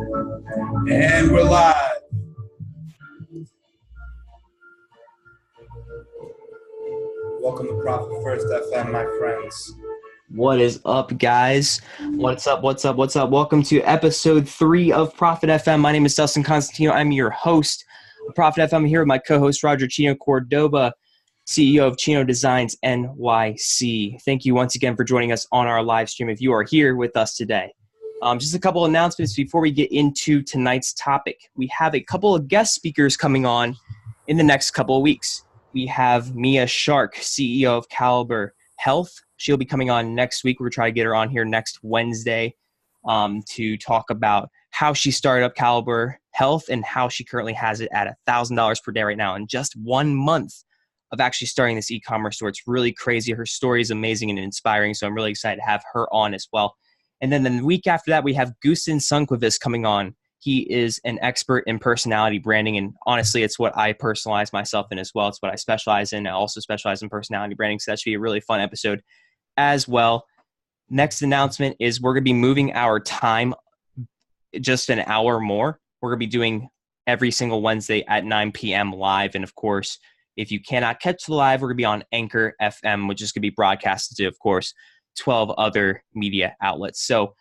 And we're live. Welcome to Profit First FM, my friends. What is up, guys? What's up? Welcome to episode 3 of Profit FM. My name is Dustin Constantino. I'm your host of Profit FM. I'm here with my co-host, Roger Chino Cordoba, CEO of Chino Designs NYC. Thank you once again for joining us on our live stream if you are here with us today. Just a couple announcements before we get into tonight's topic. We have a couple of guest speakers coming on in the next couple of weeks. We have Mia Shark, CEO of Caliber Health. She'll be coming on next week. We're trying to get her on here next Wednesday to talk about how she started up Caliber Health and how she currently has it at $1,000 per day right now in just 1 month of actually starting this e-commerce store. It's really crazy. Her story is amazing and inspiring, so I'm really excited to have her on as well. And then the week after that, we have Gusten Sunquist coming on. He is an expert in personality branding, and honestly, it's what I personalize myself in as well. It's what I specialize in. I also specialize in personality branding, so that should be a really fun episode as well. Next announcement is we're going to be moving our time just an hour more. We're going to be doing every single Wednesday at 9 p.m. live, and of course, if you cannot catch the live, we're going to be on Anchor FM, which is going to be broadcasted to, of course, 12 other media outlets. So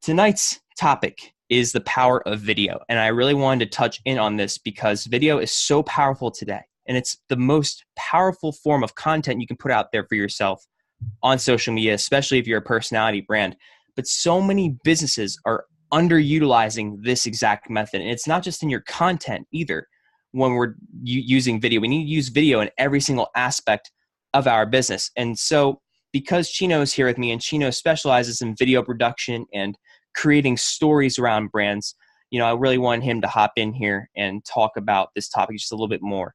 tonight's topic is the power of video. And I really wanted to touch in on this because video is so powerful today. And it's the most powerful form of content you can put out there for yourself on social media, especially if you're a personality brand. But so many businesses are underutilizing this exact method. And it's not just in your content either. When we're using video, we need to use video in every single aspect of our business. And so because Chino is here with me and Chino specializes in video production and creating stories around brands, I really want him to hop in here and talk about this topic just a little bit more.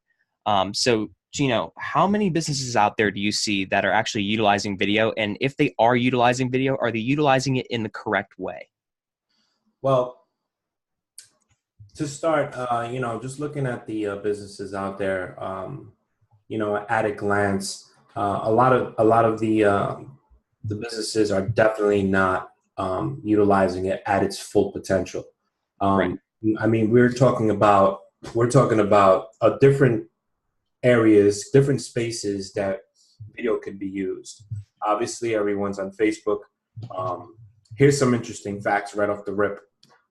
So Chino, how many businesses out there do you see that are actually utilizing video? And if they are utilizing video, are they utilizing it in the correct way? Well, to start, just looking at the businesses out there, at a glance, a lot of the businesses are definitely not utilizing it at its full potential. Right. I mean, we're talking about different areas, different spaces that video could be used. Obviously, everyone's on Facebook. Here's some interesting facts right off the rip.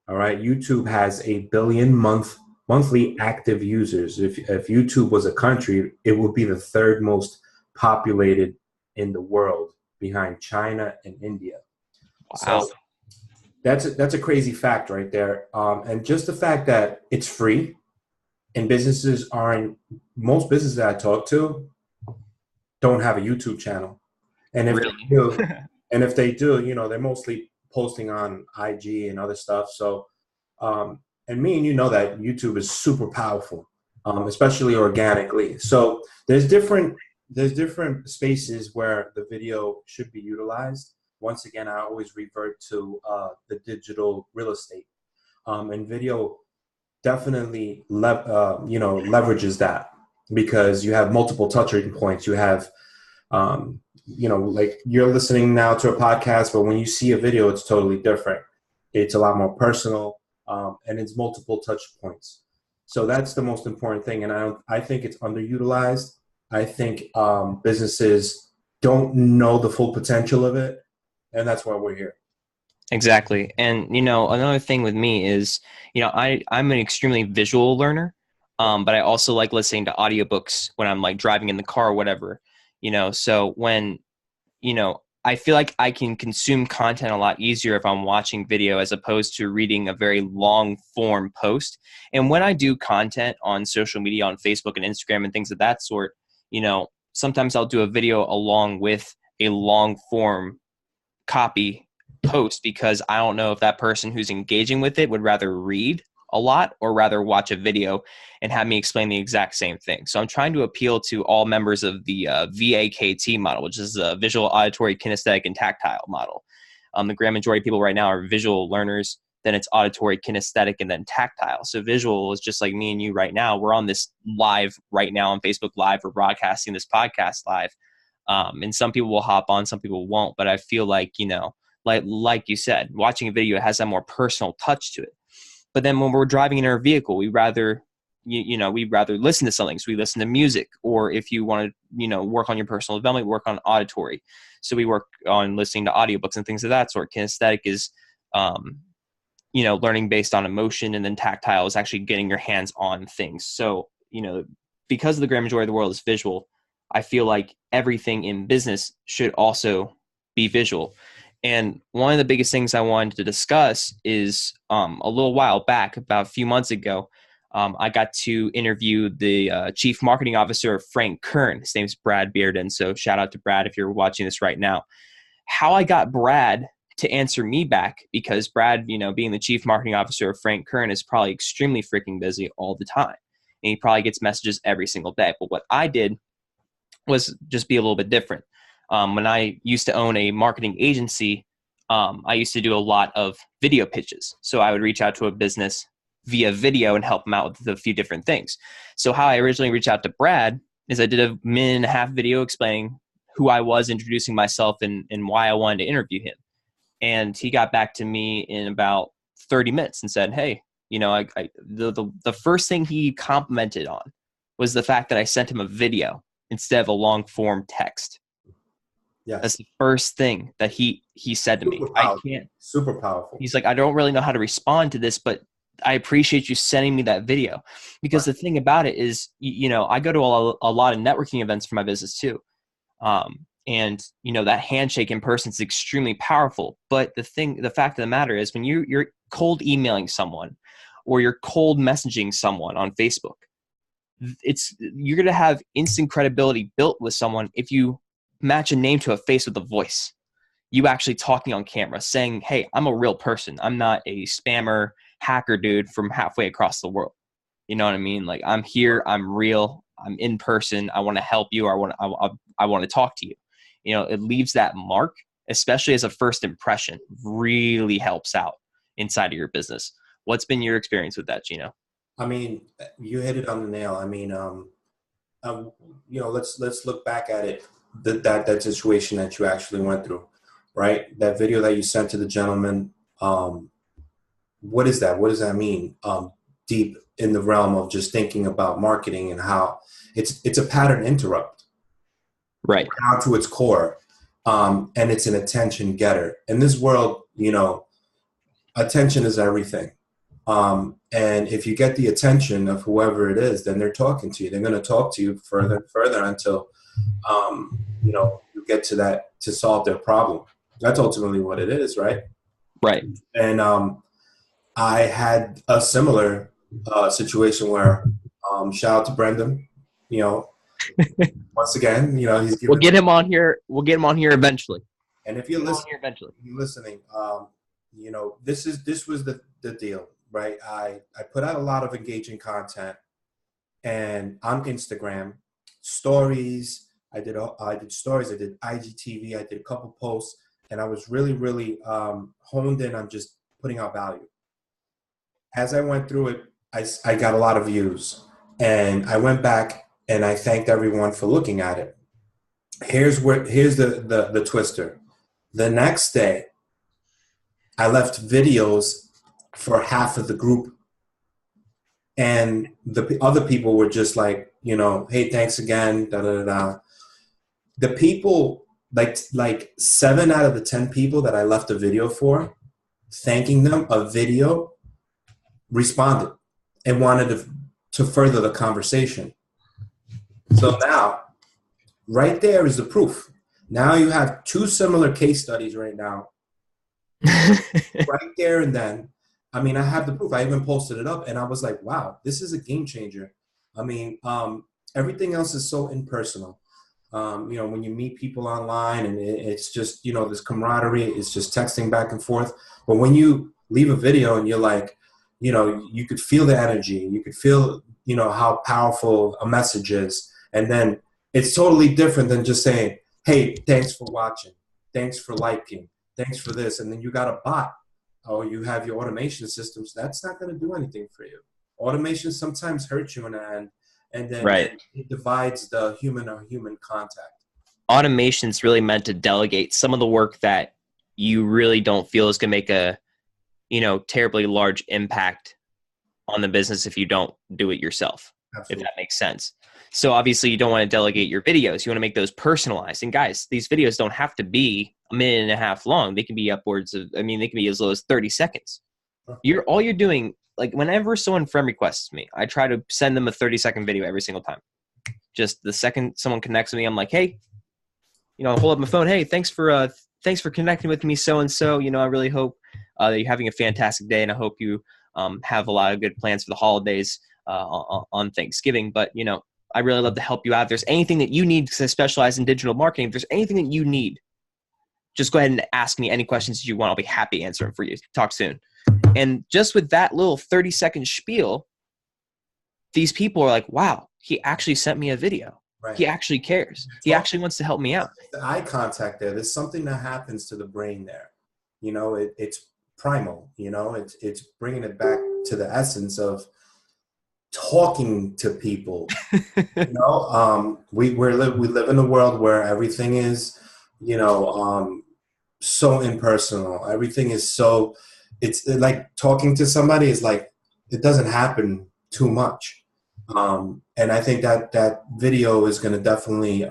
All right, YouTube has 1 billion monthly active users. If YouTube was a country, it would be the third most populated in the world, behind China and India. Wow. So that's a crazy fact right there. And just the fact that it's free, and most businesses that I talk to don't have a YouTube channel. And if Really? they do, they're mostly posting on IG and other stuff. So, and me and you know that YouTube is super powerful, especially organically. So there's different spaces where the video should be utilized. Once again, I always revert to the digital real estate, and video definitely leverages that because you have multiple touching points. You have like you're listening now to a podcast, but when you see a video, it's totally different. It's a lot more personal, and it's multiple touch points. So that's the most important thing. And I think it's underutilized. I think businesses don't know the full potential of it. And that's why we're here. Exactly. And, another thing with me is, I'm an extremely visual learner, but I also like listening to audiobooks when I'm like driving in the car or whatever, so when, I feel like I can consume content a lot easier if I'm watching video as opposed to reading a very long form post. And when I do content on social media, on Facebook and Instagram and things of that sort, sometimes I'll do a video along with a long form copy post because I don't know if that person who's engaging with it would rather read a lot or rather watch a video and have me explain the exact same thing. So I'm trying to appeal to all members of the VAKT model, which is a visual, auditory, kinesthetic, and tactile model. The grand majority of people right now are visual learners, then it's auditory, kinesthetic, and then tactile. So visual is just like me and you right now. We're on this live right now on Facebook Live. We're broadcasting this podcast live. And some people will hop on, some people won't. But I feel like, like you said, watching a video has that more personal touch to it. But then when we're driving in our vehicle, we'd rather listen to something. So we listen to music, or if you want to, work on your personal development, work on auditory. So we work on listening to audiobooks and things of that sort. Kinesthetic is, learning based on emotion, and then tactile is actually getting your hands on things. So, because the grand majority of the world is visual, I feel like everything in business should also be visual. And one of the biggest things I wanted to discuss is a little while back, about a few months ago, I got to interview the chief marketing officer of Frank Kern. His name's Brad Bearden. So shout out to Brad if you're watching this right now. How I got Brad to answer me back, because Brad, being the chief marketing officer of Frank Kern, is probably extremely freaking busy all the time. And he probably gets messages every single day. But what I did was just be a little bit different. When I used to own a marketing agency, I used to do a lot of video pitches. So I would reach out to a business via video and help them out with a few different things. So how I originally reached out to Brad is I did a 1.5-minute video explaining who I was, introducing myself, and why I wanted to interview him. And he got back to me in about 30 minutes and said, hey, the first thing he complimented on was the fact that I sent him a video instead of a long form text. Yes. That's the first thing that he said to me. I can't. Super powerful. He's like, I don't really know how to respond to this, but I appreciate you sending me that video. Because The thing about it is, I go to a lot of networking events for my business too. And that handshake in person is extremely powerful. But the fact of the matter is, when you're cold emailing someone, or you're cold messaging someone on Facebook, you're going to have instant credibility built with someone if you match a name to a face with a voice. You actually talking on camera saying, hey, I'm a real person. I'm not a spammer hacker dude from halfway across the world. You know what I mean? Like, I'm here, I'm real, I'm in person. I want to help you. Or I want to talk to you. It leaves that mark, especially as a first impression, really helps out inside of your business. What's been your experience with that, Gino? I mean, you hit it on the nail. I mean, let's look back at it. That situation that you actually went through, right? That video that you sent to the gentleman. What is that? What does that mean? Deep in the realm of just thinking about marketing and how it's a pattern interrupt, right? Down to its core, and it's an attention getter. In this world, attention is everything. And if you get the attention of whoever it is, then they're talking to you. They're going to talk to you further and further until, you get to that, to solve their problem. That's ultimately what it is, right? Right. And I had a similar situation where, shout out to Brendan, once again, he's giving. We'll get him on here. We'll get him on here eventually. And if you're listening, this was the deal, right? I put out a lot of engaging content, and on Instagram, stories. I did stories. I did IGTV. I did a couple posts, and I was really, really honed in on just putting out value. As I went through it, I got a lot of views, and I went back and I thanked everyone for looking at it. Here's the twister. The next day, I left videos for half of the group, and the other people were just like, hey, thanks again, da da da. The people, like 7 out of the 10 people that I left a video for, thanking them, a video, responded and wanted to further the conversation. So now, right there is the proof. Now you have 2 similar case studies right now. Right there and then. I mean, I have the proof. I even posted it up, and I was like, wow, this is a game changer. I mean, everything else is so impersonal. When you meet people online, and it's just, this camaraderie, it's just texting back and forth. But when you leave a video and you're like, you could feel the energy, you could feel, how powerful a message is. And then it's totally different than just saying, hey, thanks for watching, thanks for liking, thanks for this. And then you got a bot, or you have your automation systems. That's not going to do anything for you. Automation sometimes hurts you in the end, and then it divides the human contact. Automation's really meant to delegate some of the work that you really don't feel is going to make a, terribly large impact on the business if you don't do it yourself. Absolutely. If that makes sense. So obviously you don't want to delegate your videos. You want to make those personalized. And guys, these videos don't have to be a minute and a half long. They can be upwards of, they can be as low as 30 seconds. All you're doing, like whenever someone friend requests me, I try to send them a 30-second video every single time. Just the second someone connects with me, I'm like, hey, I'll hold up my phone. Hey, thanks for connecting with me. So-and-so, I really hope that you're having a fantastic day. And I hope you have a lot of good plans for the holidays on Thanksgiving. But, I really love to help you out. If there's anything that you need, because I specialize in digital marketing, if there's anything that you need, just go ahead and ask me any questions that you want. I'll be happy to answer them for you. Talk soon. And just with that little 30-second spiel, these people are like, wow, he actually sent me a video. Right. He actually cares. He actually wants to help me out. The eye contact there's something that happens to the brain there. It's primal, it's bringing it back to the essence of talking to people. We live in a world where everything is, so impersonal. Everything is so, it's like talking to somebody is like, it doesn't happen too much. And I think that video is going to definitely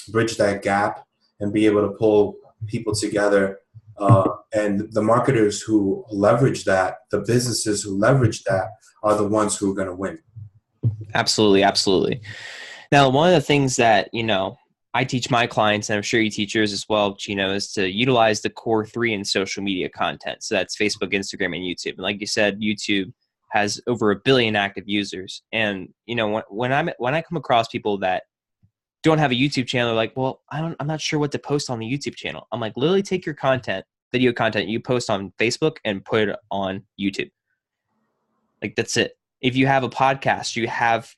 bridge that gap and be able to pull people together. And the marketers who leverage that, the businesses who leverage that, are the ones who are going to win. Absolutely. Absolutely. Now, one of the things that, I teach my clients, and I'm sure you teach yours as well, Chino, is to utilize the core 3 in social media content. So that's Facebook, Instagram, and YouTube. And like you said, YouTube has over 1 billion active users. And, when I come across people that don't have a YouTube channel, they're like, well, I'm not sure what to post on the YouTube channel. I'm like, literally take your video content you post on Facebook and put it on YouTube. Like, that's it. If you have a podcast, you have,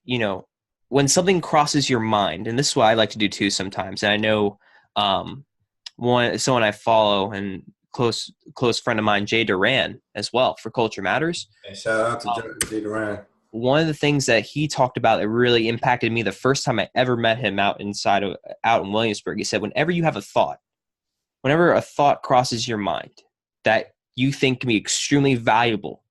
when something crosses your mind, and this is what I like to do too sometimes. And I know someone I follow and close friend of mine, Jay Duran, as well, for Culture Matters. Hey, shout out to Jay Duran. One of the things that he talked about that really impacted me the first time I ever met him out in Williamsburg, he said, whenever a thought crosses your mind that you think can be extremely valuable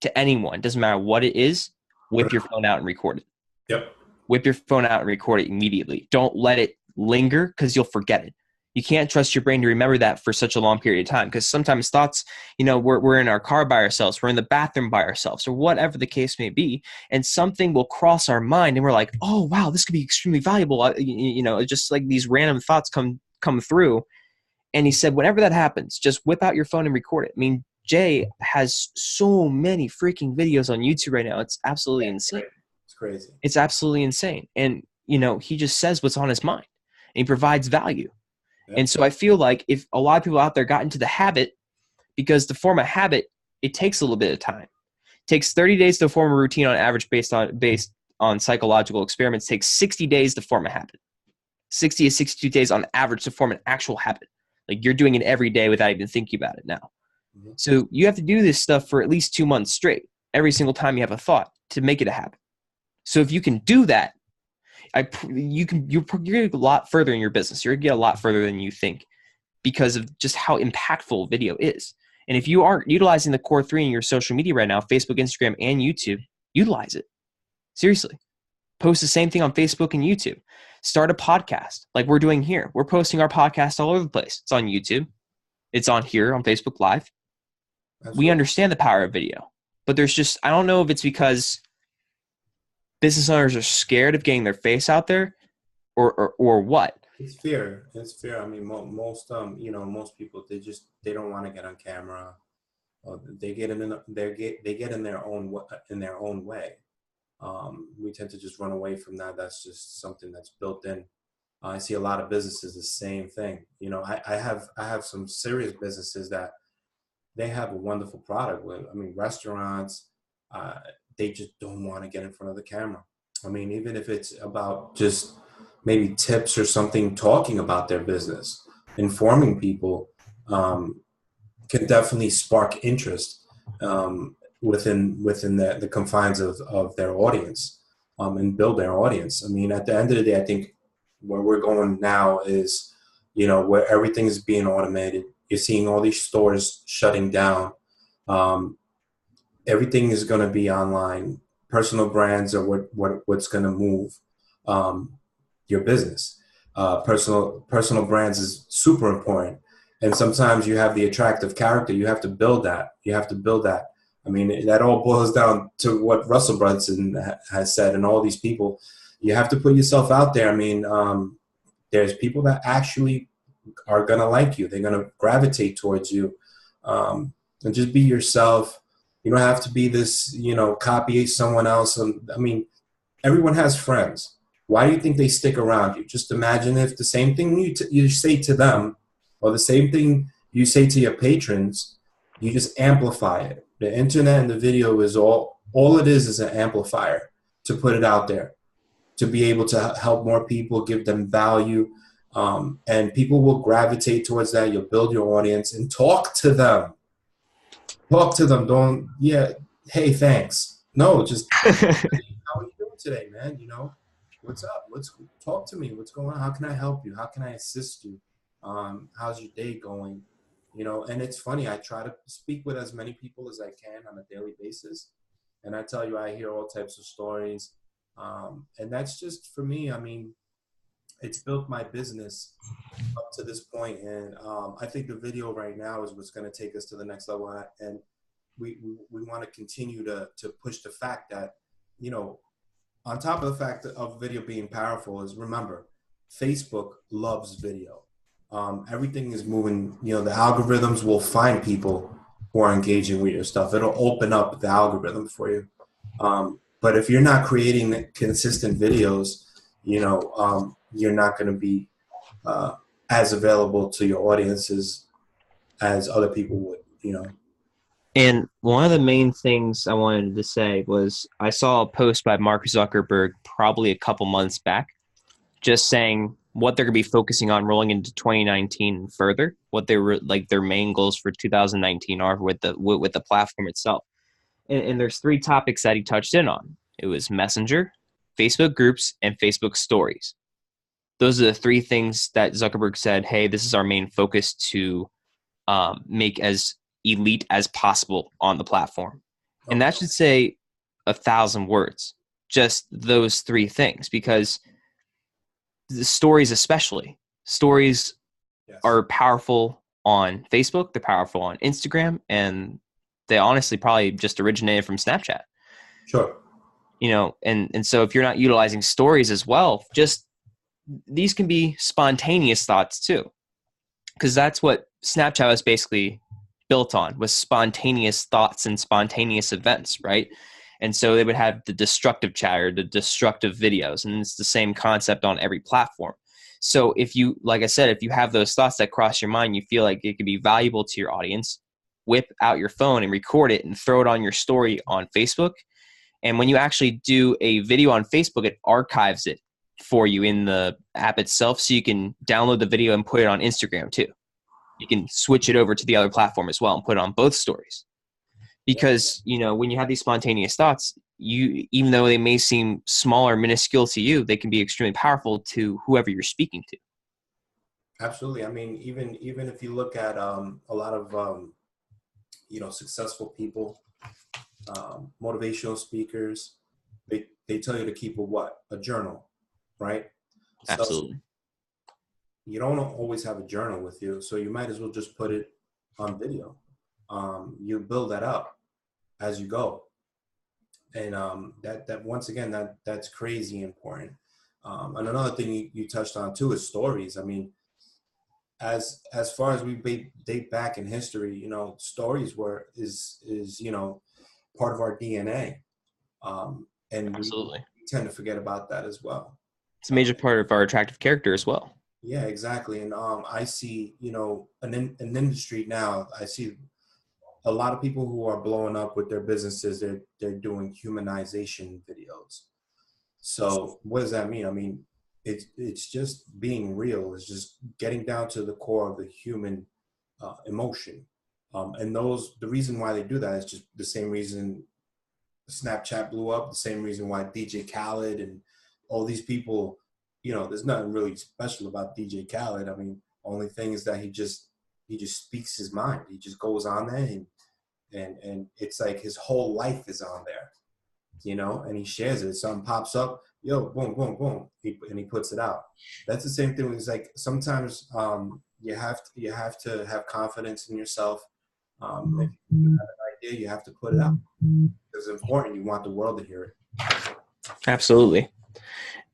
to anyone, doesn't matter what it is, whip your phone out and record it. Yep. Whip your phone out and record it immediately. Don't let it linger, because you'll forget it. You can't trust your brain to remember that for such a long period of time, because sometimes thoughts, we're in our car by ourselves, we're in the bathroom by ourselves, or whatever the case may be, and something will cross our mind and we're like, oh, wow, this could be extremely valuable. Just like these random thoughts come through. And he said, whenever that happens, just whip out your phone and record it. Jay has so many freaking videos on YouTube right now. It's absolutely insane. It's crazy. It's absolutely insane. And, he just says what's on his mind, and he provides value. Yep. And so I feel like if a lot of people out there got into the habit, because to form a habit, it takes a little bit of time. It takes 30 days to form a routine on average based on psychological experiments. It takes 60 days to form a habit. 60 to 62 days on average to form an actual habit. Like, you're doing it every day without even thinking about it now. Mm-hmm. So you have to do this stuff for at least 2 months straight, every single time you have a thought, to make it a habit. So if you can do that, you're going to get a lot further in your business. You're going to get a lot further than you think, because of just how impactful video is. And if you aren't utilizing the core 3 in your social media right now, Facebook, Instagram, and YouTube, utilize it. Seriously. Post the same thing on Facebook and YouTube. Start a podcast like we're doing here. We're posting our podcast all over the place. It's on YouTube. It's on here on Facebook Live. We understand the power of video, but there's just, I don't know if it's because business owners are scared of getting their face out there or what. It's fear. Most people, they don't want to get on camera. Or they get in their own way. We tend to just run away from that. That's just something that's built in. I see a lot of businesses the same thing. I have some serious businesses that they have a wonderful product with. Restaurants, they just don't want to get in front of the camera. Even if it's about just maybe tips or something, talking about their business, informing people, can definitely spark interest within the confines of their audience, and build their audience. At the end of the day, I think where we're going now is, where everything is being automated. You're seeing all these stores shutting down. everything is going to be online. Personal brands are what's going to move your business. Personal brands is super important. And sometimes you have the attractive character. You have to build that. I mean, that all boils down to what Russell Brunson has said, and all these people. You have to put yourself out there. I mean, there's people that actually are going to like you. They're going to gravitate towards you. And just be yourself. You don't have to be this, copy someone else. I mean, everyone has friends. Why do you think they stick around you? Just imagine if the same thing you say to them, or the same thing you say to your patrons, you just amplify it. The internet and the video is all it is an amplifier to put it out there, to be able to help more people, give them value. And people will gravitate towards that. You'll build your audience and talk to them. Don't, hey, thanks. No, just, how are you doing today, man? What's up? Let's talk to me. What's going on? How can I help you? How can I assist you? How's your day going? And it's funny. I try to speak with as many people as I can on a daily basis. And I tell you, I hear all types of stories. And that's just, for me, I mean, it's built my business up to this point. And I think the video right now is what's going to take us to the next level. And we want to continue to push the fact that, on top of the fact of video being powerful, is, remember, Facebook loves video. Everything is moving, the algorithms will find people who are engaging with your stuff. It'll open up the algorithm for you. But if you're not creating consistent videos, you're not going to be as available to your audiences as other people would, And one of the main things I wanted to say was I saw a post by Mark Zuckerberg probably a couple months back, just saying what they're going to be focusing on rolling into 2019 and further, what they were like their main goals for 2019 are with the platform itself. And there's 3 topics that he touched in on. It was Messenger, Facebook groups, and Facebook stories. Those are the 3 things that Zuckerberg said, hey, this is our main focus to make as elite as possible on the platform. And that should say 1,000 words, just those 3 things, because the stories, especially stories, are powerful on Facebook. They're powerful on Instagram, and they honestly probably just originated from Snapchat. Sure. And so if you're not utilizing stories as well, just these can be spontaneous thoughts too, because that's what Snapchat was basically built on, was spontaneous thoughts and spontaneous events, right? And so they would have the destructive chatter, the destructive videos, and it's the same concept on every platform. So if you, like I said, if you have those thoughts that cross your mind, you feel like it could be valuable to your audience, whip out your phone and record it and throw it on your story on Facebook. And when you actually do a video on Facebook, it archives it for you in the app itself, so you can download the video and put it on Instagram too. You can switch it over to the other platform as well and put it on both stories. Because, when you have these spontaneous thoughts, even though they may seem small or minuscule to you, they can be extremely powerful to whoever you're speaking to. Absolutely. I mean, even if you look at a lot of, successful people, motivational speakers, they tell you to keep a journal, right? Absolutely. So you don't always have a journal with you, so you might as well just put it on video. You build that up as you go, and that once again, that's crazy important. And another thing you touched on too is stories. I mean, as far as we date back in history, stories is part of our DNA, and Absolutely. we tend to forget about that as well. It's a major part of our attractive character as well. Yeah, exactly. And I see, an industry now. I see a lot of people who are blowing up with their businesses. They're doing humanization videos. So what does that mean? I mean, it's just being real. It's just getting down to the core of the human emotion. And the reason why they do that is just the same reason Snapchat blew up, the same reason why DJ Khaled and all these people, there's nothing really special about DJ Khaled. I mean, only thing is that he just speaks his mind. He just goes on there and and it's like his whole life is on there, and he shares it. Something pops up, yo, boom, boom, boom, and he puts it out. That's the same thing. It's like sometimes you have to have confidence in yourself. If you have an idea, you have to put it out. It's important. You want the world to hear it. Absolutely.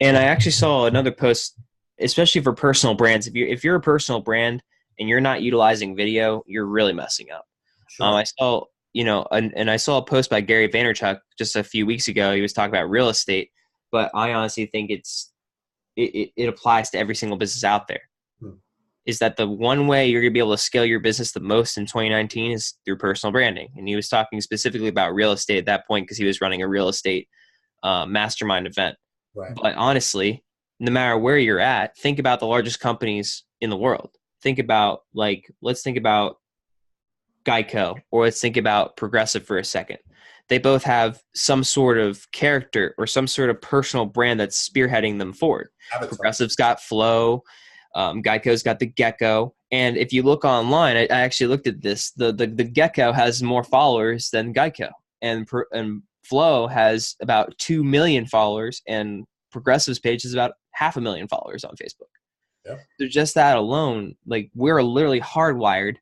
And I actually saw another post, especially for personal brands. If you're a personal brand and you're not utilizing video, you're really messing up. Sure. I saw, and I saw a post by Gary Vaynerchuk just a few weeks ago. He was talking about real estate, but I honestly think it applies to every single business out there. Is that the one way you're going to be able to scale your business the most in 2019 is through personal branding. And he was talking specifically about real estate at that point because he was running a real estate mastermind event. Right. But honestly, no matter where you're at, think about the largest companies in the world. Think about let's think about Geico, or let's think about Progressive for a second. They both have some sort of character or some sort of personal brand that's spearheading them forward. Progressive's got Flow. Geico's got the Gecko. And if you look online, I actually looked at this. The Gecko has more followers than Geico. And Flow has about 2 million followers, and Progressive's page is about 500,000 followers on Facebook. Yep. So just that alone, we're literally hardwired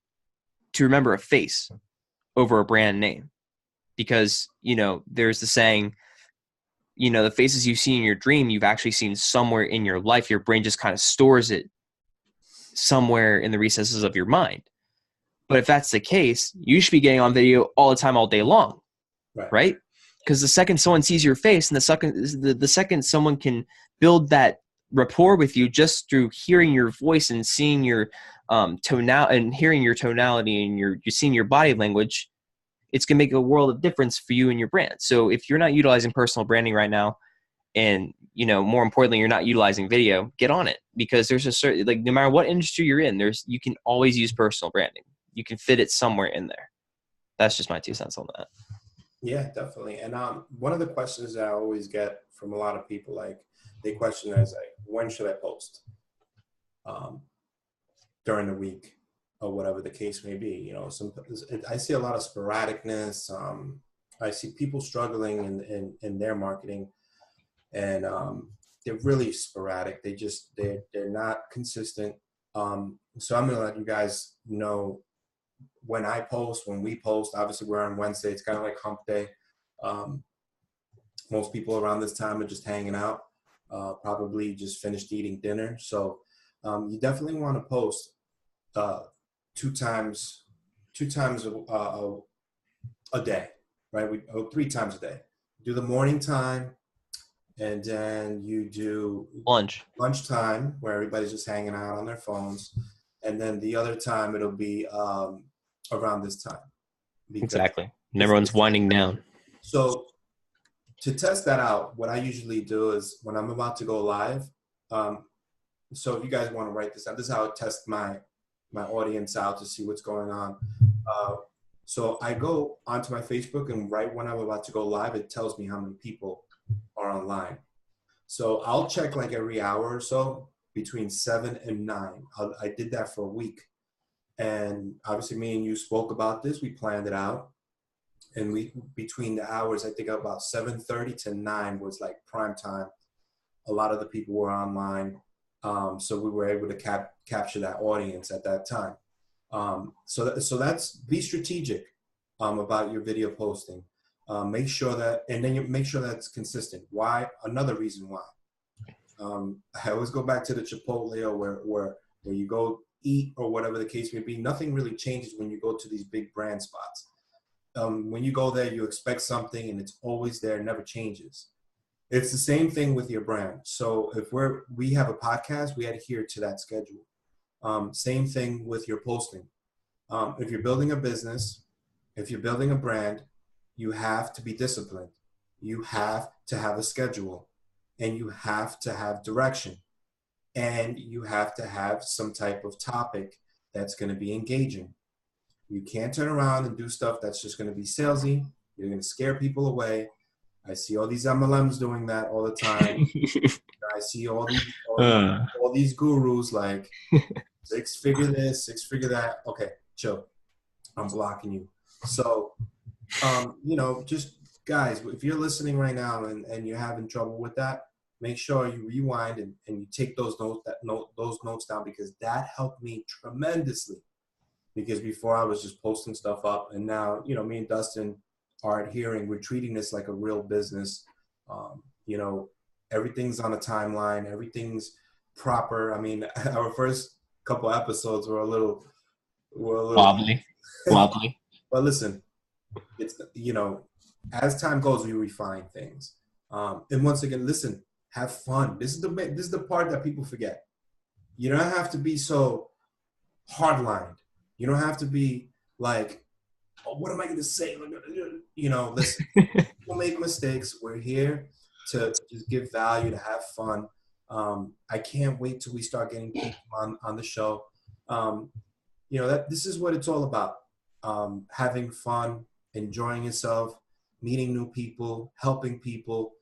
to remember a face over a brand name. Because, there's the saying, the faces you see in your dream, you've actually seen somewhere in your life. Your brain just kind of stores it somewhere in the recesses of your mind. But if that's the case, you should be getting on video all the time, all day long, right? Because the second someone sees your face, and the second someone can build that rapport with you just through hearing your voice and seeing your hearing your tonality and you're seeing your body language, it's going to make a world of difference for you and your brand. So if you're not utilizing personal branding right now, and, more importantly, you're not utilizing video, get on it, because there's a certain, no matter what industry you're in, you can always use personal branding. You can fit it somewhere in there. That's just my 2 cents on that. Yeah, definitely. And one of the questions that I always get from a lot of people, they question us, when should I post? During the week, or whatever the case may be. I see a lot of sporadicness. I see people struggling in their marketing, and they're really sporadic. They're not consistent. So I'm gonna let you guys know when we post. Obviously, we're on Wednesday. It's kind of like hump day. Most people around this time are just hanging out, probably just finished eating dinner. So you definitely want to post 2 times a day, right? 3 times a day. Do the morning time, and then you do lunchtime, where everybody's just hanging out on their phones, and then the other time it'll be around this time. Exactly. And everyone's winding down. So to test that out, what I usually do is when I'm about to go live. So if you guys want to write this out, this is how I test my audience out to see what's going on. So I go onto my Facebook, and right when I'm about to go live, it tells me how many people are online. So I'll check every hour or so, between 7 and 9. I did that for a week. And obviously me and you spoke about this. We planned it out. And between the hours, I think about 7:30 to 9 was prime time. A lot of the people were online. So we were able to capture that audience at that time. So that's, be strategic about your video posting. Make sure that, and then you make sure that it's consistent. Why? Another reason why. I always go back to the Chipotle, or where you go eat, or whatever the case may be. Nothing really changes when you go to these big brand spots. When you go there, you expect something, and it's always there, never changes. It's the same thing with your brand. So if we have a podcast, we adhere to that schedule. Same thing with your posting. If you're building a business, if you're building a brand, you have to be disciplined. You have to have a schedule, and you have to have direction, and you have to have some type of topic that's going to be engaging. You can't turn around and do stuff that's just going to be salesy. You're going to scare people away. I see all these MLMs doing that all the time. I see all these gurus 6-figure this, 6-figure that. Okay, chill. I'm blocking you. So, just guys, if you're listening right now and you're having trouble with that, make sure you rewind and you take those notes down, because that helped me tremendously. Because before I was just posting stuff up, and now, me and Dustin are adhering. We're treating this like a real business. Everything's on a timeline. Everything's proper. I mean, our first couple episodes were a little wobbly. But listen, it's, as time goes, we refine things. And once again, listen, have fun. This is the part that people forget. You don't have to be so hardlined. You don't have to be like, oh, what am I going to say? Listen, people make mistakes. We're here to just give value, to have fun. I can't wait till we start getting people on the show. That this is what it's all about. Having fun, enjoying yourself, meeting new people, helping people.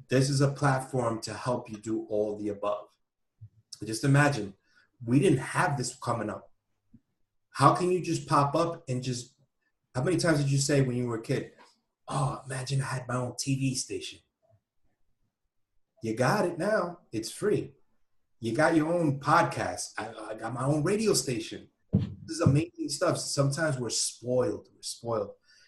This is a platform to help you do all the above. Just imagine, we didn't have this coming up. How can you just pop up and just, how many times did you say when you were a kid, oh, imagine I had my own TV station? You got it now. It's free. You got your own podcast. I got my own radio station. This is amazing stuff. Sometimes we're spoiled.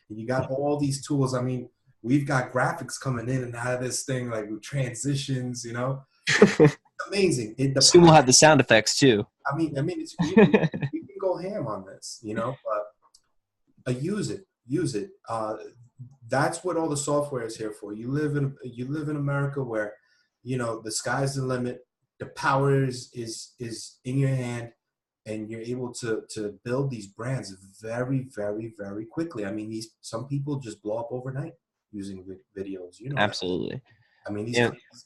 And you got all these tools. I mean, we've got graphics coming in and out of this thing, like with transitions, It's amazing. Soon we'll have the sound effects too. I mean, it's you can go ham on this, but use it. That's what all the software is here for. You live in America where, the sky's the limit. The power is in your hand, and you're able to build these brands very, very, very quickly. I mean, some people just blow up overnight using videos. Absolutely. I mean, these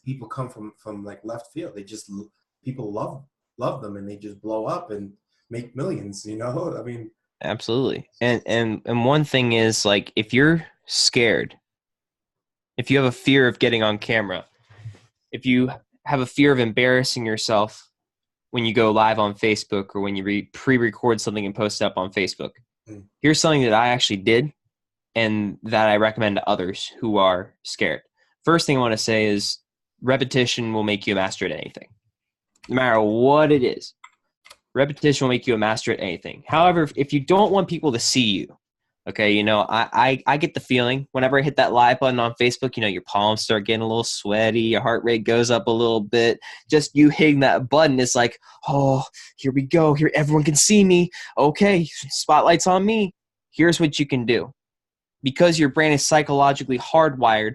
people come from like left field. They just, people love them, and they just blow up and make millions. I mean, absolutely. And one thing is, like, if you're scared, if you have a fear of getting on camera, if you have a fear of embarrassing yourself when you go live on Facebook, or when you pre-record something and post it up on Facebook, here's something that I actually did and that I recommend to others who are scared. First thing I want to say is repetition will make you a master at anything. No matter what it is, repetition will make you a master at anything. However, if you don't want people to see you, okay, I get the feeling whenever I hit that live button on Facebook, your palms start getting a little sweaty, your heart rate goes up a little bit. Just you hitting that button is like, oh, here we go. Here, everyone can see me. Okay, spotlight's on me. Here's what you can do. Because your brain is psychologically hardwired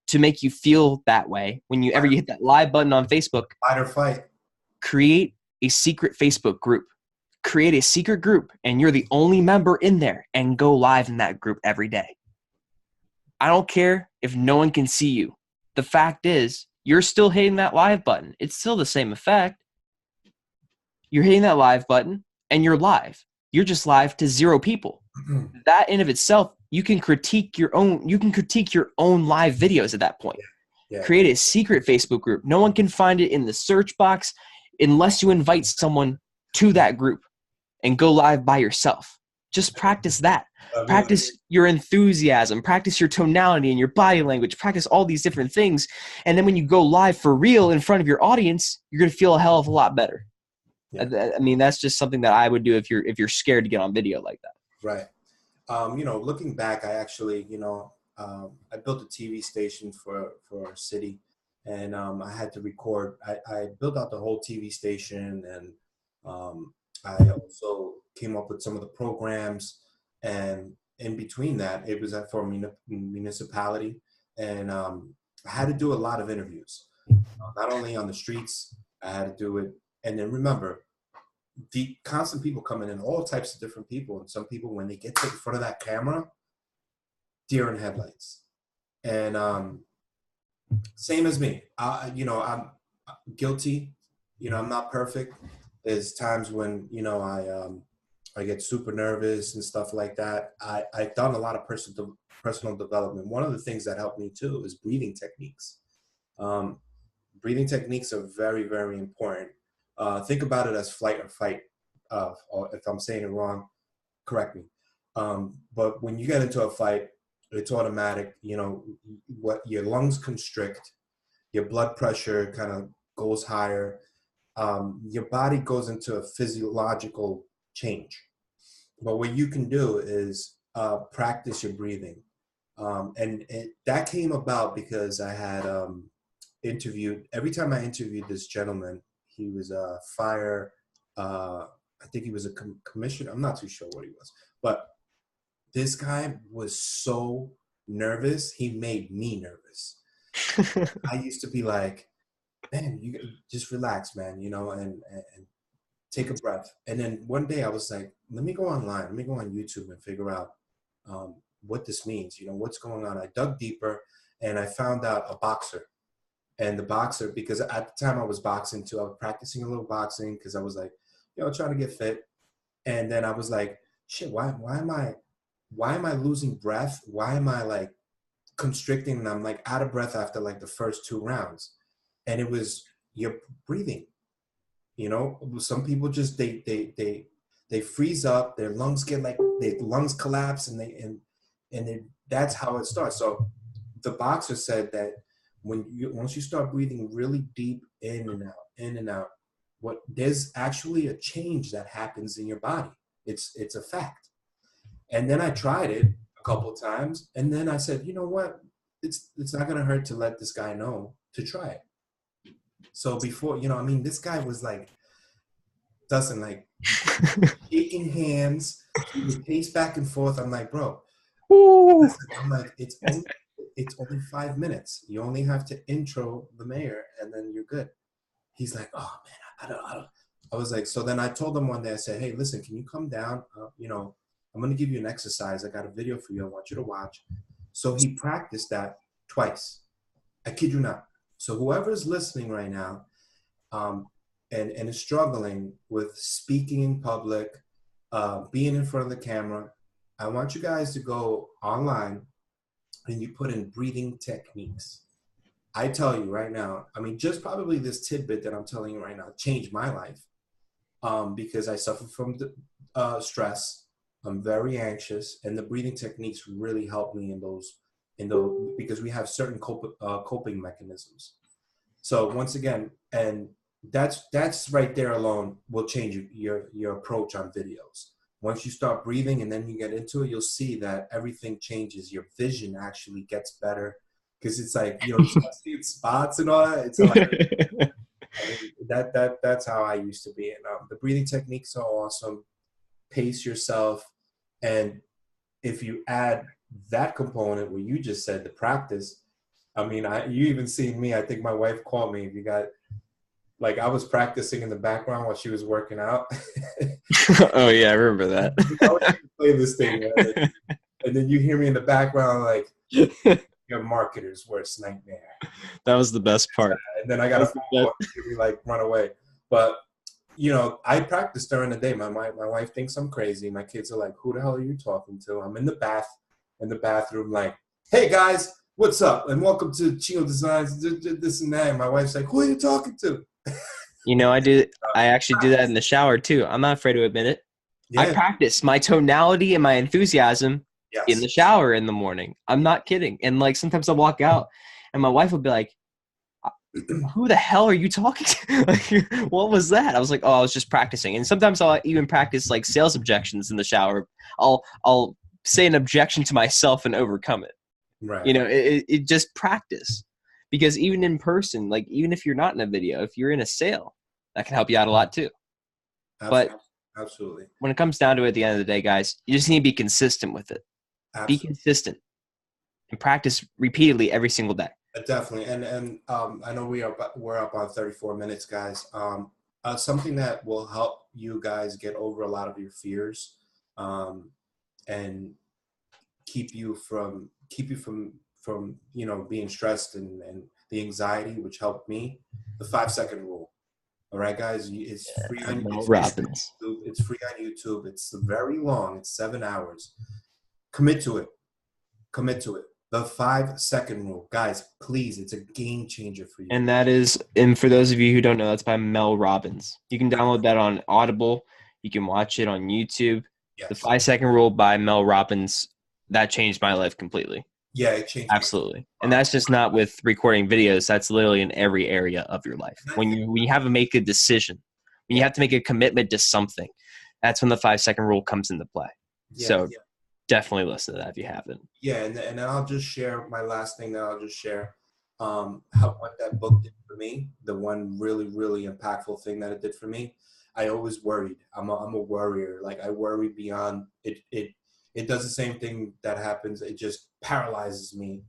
to make you feel that way, whenever you hit that live button on Facebook, fight or flight. Create a secret Facebook group. Create a secret group, and you're the only member in there, and go live in that group every day. I don't care if no one can see you. The fact is, you're still hitting that live button. It's still the same effect. You're hitting that live button, and you're live. You're just live to 0 people. That in of itself, you can critique your own live videos at that point. Yeah. Create a secret Facebook group. No one can find it in the search box unless you invite someone to that group and go live by yourself. Just practice that. Practice your enthusiasm. Practice your tonality and your body language. Practice all these different things. And then when you go live for real in front of your audience, you're going to feel a hell of a lot better. Yeah. I mean, that's just something that I would do if you're scared to get on video like that. Right. Looking back, I actually, I built a TV station for our city, and I had to record. I built out the whole TV station, and I also came up with some of the programs, and in between that, it was for a municipality, and I had to do a lot of interviews, not only on the streets. I had to do it, and then remember, the constant people coming in, all types of different people, and some people, when they get to the front of that camera, deer in headlights. And same as me, I'm guilty. I'm not perfect. There's times when I get super nervous and stuff like that. I've done a lot of personal development. One of the things that helped me too is breathing techniques. Breathing techniques are very, very important. Think about it as flight or fight. Or if I'm saying it wrong, correct me. But when you get into a fight, it's automatic. You know, what your lungs constrict, your blood pressure kind of goes higher. Your body goes into a physiological change. But what you can do is practice your breathing. That came about because I had every time I interviewed this gentleman, he was a fire, I think he was a commissioner. I'm not too sure what he was. But this guy was so nervous, he made me nervous. I used to be like, man, you just relax, man, you know, and take a breath. And then one day I was like, let me go online, let me go on YouTube and figure out what this means, you know, what's going on. I dug deeper and I found out a boxer. And the boxer, because at the time I was boxing too, I was practicing a little boxing because I was like, you know, trying to get fit. And then I was like, shit, why am I losing breath? Why am I like constricting and I'm like out of breath after like the first 2 rounds? And it was your breathing. You know, some people just they freeze up, their lungs get like their lungs collapse, and that's how it starts. So the boxer said that once you start breathing really deep in and out, there's actually a change that happens in your body. It's a fact. And then I tried it a couple of times, and then I said, you know what? It's not gonna hurt to let this guy know to try it. So before, you know, I mean, this guy was like, doesn't like shaking hands. He would pace back and forth. I'm like, bro. I'm like, it's only 5 minutes. You only have to intro the mayor, and then you're good. He's like, oh man, I don't. I was like, so then I told him one day, I said, hey, listen, can you come down? You know, I'm gonna give you an exercise. I got a video for you. I want you to watch. So he practiced that twice. I kid you not. So whoever's listening right now, and is struggling with speaking in public, being in front of the camera, I want you guys to go online and you put in breathing techniques. I tell you right now, I mean, just probably this tidbit that I'm telling you right now changed my life, because I suffer from stress. I'm very anxious, and the breathing techniques really help me in those because we have certain coping mechanisms. So once again, and that's right there alone will change your approach on videos. Once you start breathing and then you get into it, you'll see that everything changes. Your vision actually gets better because it's like, you know, you start seeing spots and all that. It's like, I mean, that's how I used to be. And the breathing techniques are awesome. Pace yourself, and if you add that component where you just said the practice, I mean, you even seen me. I think my wife called me. If you got, like, I was practicing in the background while she was working out. Oh yeah, I remember that. I was playing this thing, right? And then you hear me in the background, like, your marketer's worst nightmare. That was the best part. And then I got a phone call and me like run away. But you know, I practice during the day. My wife thinks I'm crazy. My kids are like, "Who the hell are you talking to?" I'm in the bathroom, like, "Hey guys, what's up? And welcome to Chino Designs, this and that." And my wife's like, "Who are you talking to?" You know, I actually do that in the shower too. I'm not afraid to admit it. Yeah. I practice my tonality and my enthusiasm in the shower in the morning. I'm not kidding. And like sometimes I'll walk out and my wife will be like, "Who the hell are you talking to? Like, what was that?" I was like, "Oh, I was just practicing." And sometimes I'll even practice like sales objections in the shower. I'll say an objection to myself and overcome it. Right. You know, it just practice. Because even in person, like even if you're not in a video, if you're in a sale, that can help you out a lot too. Absolutely. When it comes down to it at the end of the day, guys, you just need to be consistent with it. Absolutely. Be consistent and practice repeatedly every single day. Definitely. And I know we're up on 34 minutes, guys. Something that will help you guys get over a lot of your fears, and keep you from you know, being stressed and the anxiety, which helped me, the 5-second rule. All right, guys, it's free on YouTube. It's free on YouTube. It's very long. It's 7 hours. Commit to it. The 5-second rule, guys, please. It's a game changer for you. And for those of you who don't know, that's by Mel Robbins. You can download that on Audible. You can watch it on YouTube. The Yes. 5-second rule by Mel Robbins, that changed my life completely. Yeah, it changed. Absolutely. And that's just not with recording videos. That's literally in every area of your life. When you have to make a decision, when you have to make a commitment to something, that's when the 5-second rule comes into play. Yeah, So definitely listen to that if you haven't. yeah, and then I'll just share my last thing that I'll just share. How what that book did for me, the one really, really impactful thing that it did for me. I always worried. I'm a worrier. Like I worry beyond it. It does the same thing that happens. It just paralyzes me.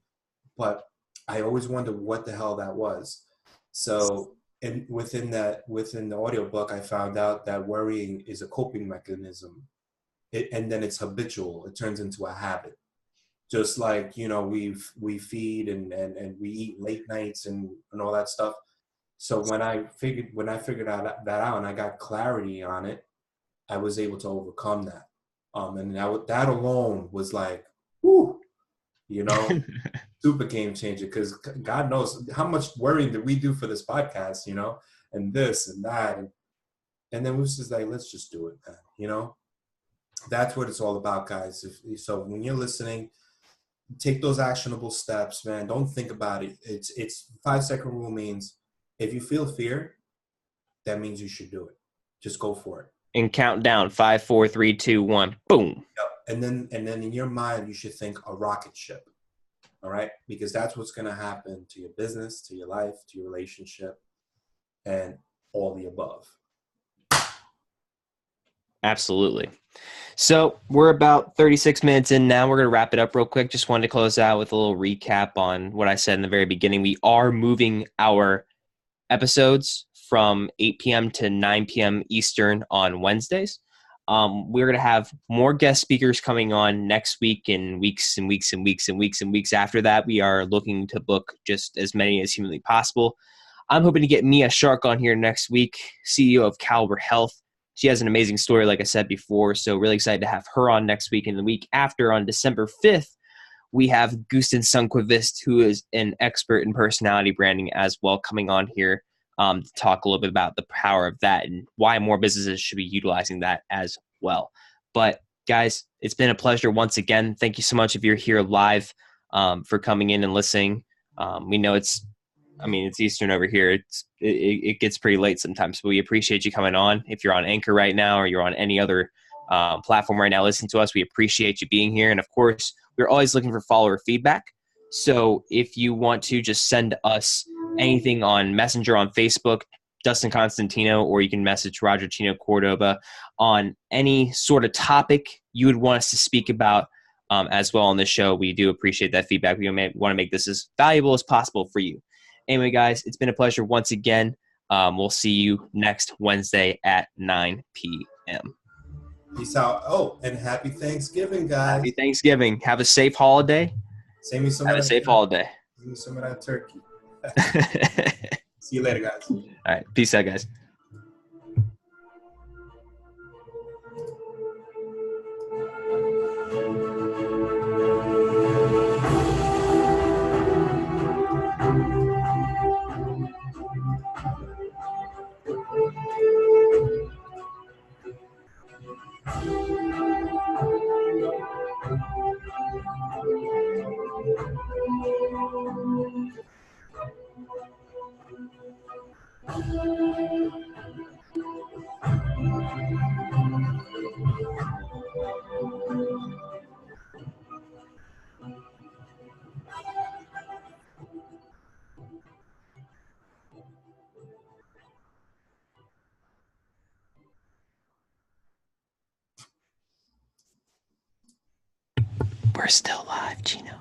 But I always wonder what the hell that was. So, and within the audiobook, I found out that worrying is a coping mechanism. And then it's habitual. It turns into a habit. Just like, we feed and we eat late nights and all that stuff. So when I figured out that out and I got clarity on it, I was able to overcome that. And that alone was like, whoo, you know, super game changer, because God knows how much worrying that we do for this podcast, and this and that. And then it was just like, let's just do it, man. That's what it's all about, guys. So when you're listening, take those actionable steps, man. Don't think about it. It's 5-second rule means if you feel fear, that means you should do it. Just go for it. And count down 5, 4, 3, 2, 1. Boom. Yep. And then in your mind, you should think a rocket ship. All right? Because that's what's going to happen to your business, to your life, to your relationship, and all the above. Absolutely. So we're about 36 minutes in now. We're going to wrap it up real quick. Just wanted to close out with a little recap on what I said in the very beginning. We are moving our episodes from 8 p.m. to 9 p.m. Eastern on Wednesdays. We're going to have more guest speakers coming on next week and weeks and weeks and weeks and weeks and weeks after that. We are looking to book just as many as humanly possible. I'm hoping to get Mia Shark on here next week, CEO of Caliber Health. She has an amazing story, like I said before, so really excited to have her on next week. And the week after, on December 5th, we have Gusten Sundqvist, who is an expert in personality branding as well, coming on here to talk a little bit about the power of that and why more businesses should be utilizing that as well. But guys, it's been a pleasure once again. Thank you so much if you're here live for coming in and listening. We know it's Eastern over here. It gets pretty late sometimes, but we appreciate you coming on. If you're on Anchor right now or you're on any other platform right now listening to us, we appreciate you being here. And of course, we're always looking for follower feedback. So if you want to just send us anything on Messenger on Facebook, Dustin Constantino, or you can message Roger Chino Cordova on any sort of topic you would want us to speak about as well on this show. We do appreciate that feedback. We want to make this as valuable as possible for you. Anyway, guys, it's been a pleasure once again. We'll see you next Wednesday at 9 p.m. Peace out. Oh, and happy Thanksgiving, guys. Happy Thanksgiving. Have a safe holiday. Send me some Have a safe holiday. Send me some of that turkey. See you later, guys. All right. Peace out, guys. We're still live, Chino.